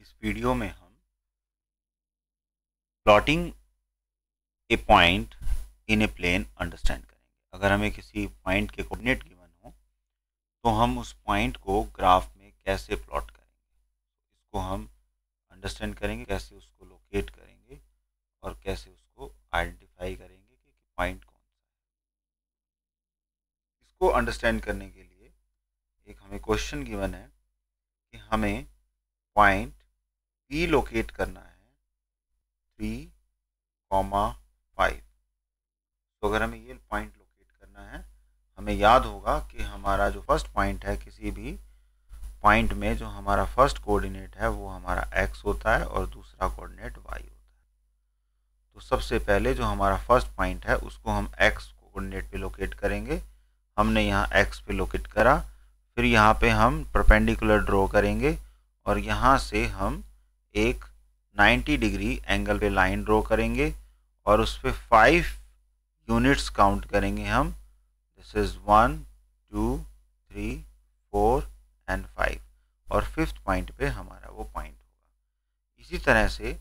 इस वीडियो में हम plotting a point in a plane understand करेंगे। अगर हमें किसी पॉइंट के कोऑर्डिनेट गिवन हो तो हम उस पॉइंट को ग्राफ में कैसे प्लॉट करेंगे, इसको हम अंडरस्टैंड करेंगे। कैसे उसको लोकेट करेंगे और कैसे उसको आइडेंटिफाई करेंगे कि पॉइंट कौन सा है। इसको अंडरस्टैंड करने के लिए एक हमें क्वेश्चन गिवन है कि हमें पॉइंट P लोकेट करना है 3,5। तो अगर हमें ये पॉइंट लोकेट करना है, हमें याद होगा कि हमारा जो फर्स्ट पॉइंट है, किसी भी पॉइंट में जो हमारा फर्स्ट कोऑर्डिनेट है वो हमारा x होता है और दूसरा कोऑर्डिनेट y होता है। तो सबसे पहले जो हमारा फर्स्ट पॉइंट है उसको हम x कोऑर्डिनेट पे लोकेट करेंगे। हमने यहाँ x पे लोकेट करा, फिर यहाँ पे हम परपेंडिकुलर ड्रॉ करेंगे और यहाँ से हम एक 90 डिग्री एंगल पे लाइन ड्रॉ करेंगे और उस पर 5 यूनिट्स काउंट करेंगे हम। दिस इज 1 2 3 4 एंड 5 और फिफ्थ पॉइंट पे हमारा वो पॉइंट होगा। इसी तरह से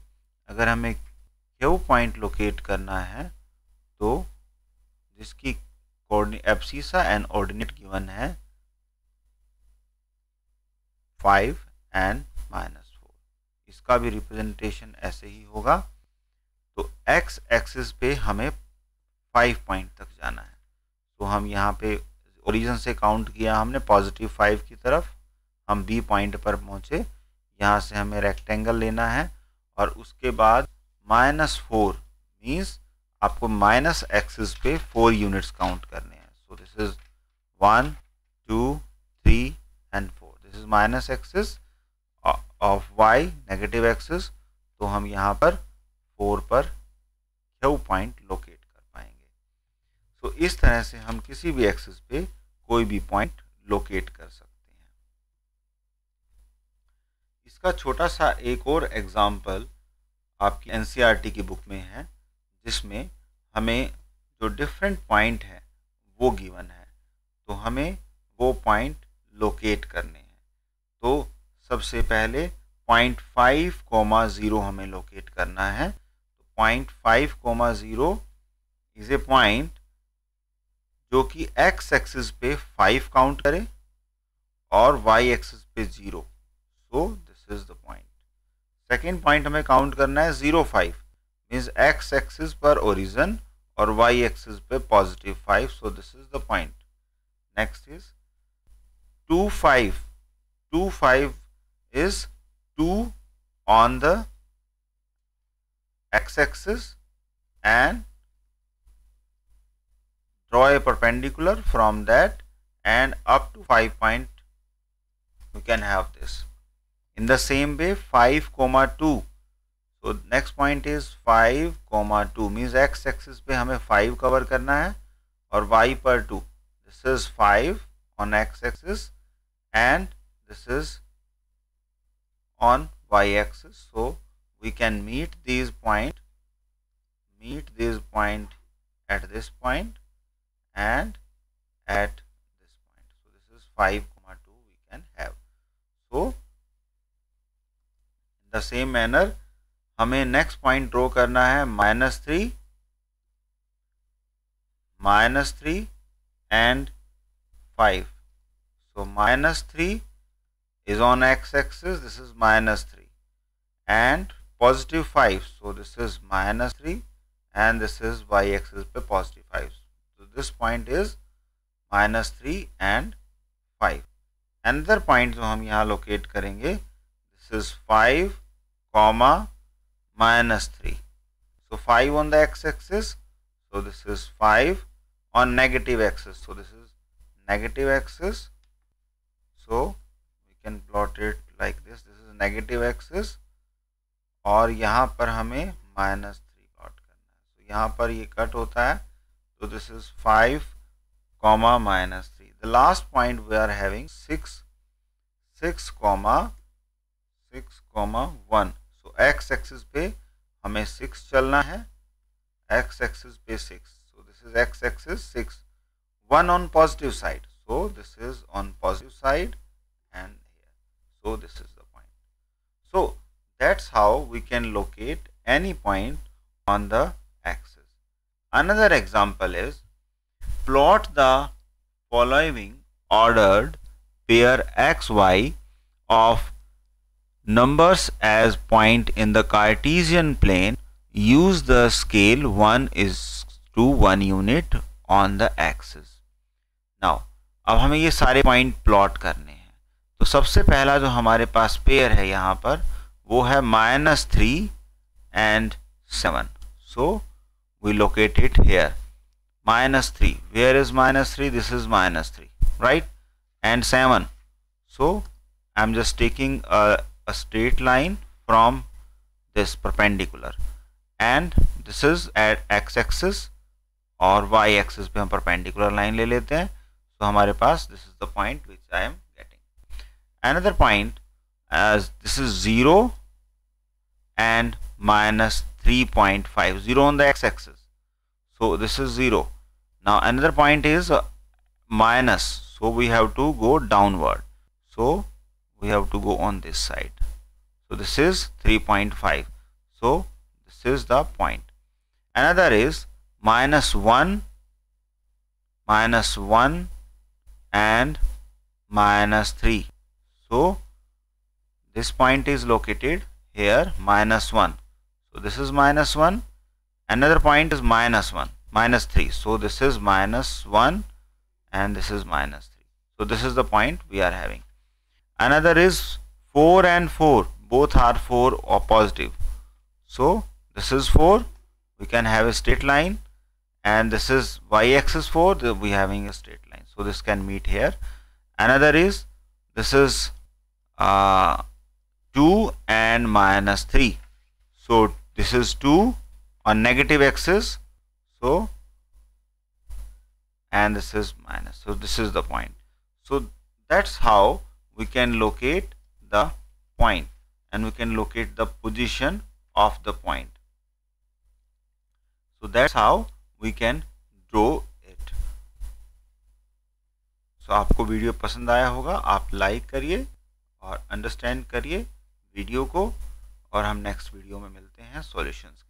अगर हमें क्यू पॉइंट लोकेट करना है तो जिसकी एब्सिसा एंड ऑर्डिनेट गिवन है 5 एंड -4, इसका भी रिप्रेजेंटेशन ऐसे ही होगा। तो x एक्सिस पे हमें 5 पॉइंट तक जाना है। तो हम यहाँ पे ओरिजिन से काउंट किया हमने पॉजिटिव 5 की तरफ, हम B पॉइंट पर पहुँचे। यहाँ से हमें रेक्टेंगल लेना है और उसके बाद -4 मीन्स आपको माइनस एक्सिस पे 4 यूनिट्स काउंट करने हैं। So this is 1 2 3 and 4। This is minus axis of y, negative axis. तो हम यहाँ पर 4 पर क्यू पॉइंट लोकेट कर पाएंगे। तो इस तरह से हम किसी भी एक्सिस पे कोई भी पॉइंट लोकेट कर सकते हैं। इसका छोटा सा एक और एग्जांपल आपकी एनसीईआरटी की बुक में है, जिसमें हमें जो डिफरेंट पॉइंट है वो गिवन है, तो हमें वो पॉइंट लोकेट करने हैं। तो सबसे पहले पॉइंट 5,0 हमें लोकेट करना है। तो पॉइंट 5,0 इज ए पॉइंट जो कि x एक्सिस पे 5 काउंट करे और y एक्सिस पे 0। So this is the point. Second point हमें काउंट करना है 0,5 मीन्स x एक्सिस पर ओरिजिन और y एक्सिस पे positive 5। So this is the point. Next is 2,5। 2,5 is 2 on the x-axis and draw a perpendicular from that and up to 5 point you can have this. In the same way 5,2, so next point is 5,2 means x-axis पे हमें 5 cover करना है और y पर 2. This is 5 on x-axis and this is on y-axis. So we can meet these point at this point and at this point. So this is 5,2 we can have. So in the same manner हमें next point draw करना है -3 and 5. So -3 is on x-axis, this is -3 and positive 5. So this is -3 and this is y-axis पे positive 5. So this point is -3 and 5. Another point जो हम यहाँ locate करेंगे, this is 5, -3. So 5 on the x-axis. So this is 5 on negative axis. So this is negative axis. So can plot it like this. This is negative axis और यहाँ पर हमें -3 plot करना है। तो यहाँ पर ये कट होता है, तो this is 5, -3. The last point we are having 6, 1. So x axis पे हमें 6 चलना है, x एक्सिस पे 6. So this is x axis 6, 1 on positive side. So this is on positive side and so this is the point. So that's how we can locate any point on the axis. Another example is, plot the following ordered pair xy of numbers as point in the Cartesian plane. Use the scale 1:1 unit on the axis. Now अब हमें ये सारे point plot करने हैं। तो सबसे पहला जो हमारे पास पेयर है यहाँ पर वो है -3 and 7. So we locate it here. -3, where is -3? This is -3, right? And 7. So I'm just taking a straight line from this perpendicular, and this is at x-axis और y-axis पे हम perpendicular line ले लेते हैं. So हमारे पास this is the point which I am getting. Another point, as this is 0 and -3.5, 0 on the x-axis. So this is 0. Now another point is minus, so we have to go downward. So we have to go on this side. So this is 3.5. So this is the point. Another is -1 and -3. So this point is located here, -1. So this is -1. Another point is -1, -3. So this is -1 and this is -3. So this is the point we are having. Another is 4 and 4. Both are 4 or positive. So this is 4. We can have a straight line, and this is y-axis 4. We are having a straight line. So this can meet here. Another is, this is 2 and -3. So this is 2 on negative axis. So and this is minus. So this is the point. So that's how we can locate the point, and we can locate the position of the point. So that's how we can draw it. So आपको video पसंद आया होगा, आप like करिए और understand करिए video को, और हम नेक्स्ट वीडियो में मिलते हैं सॉल्यूशंस।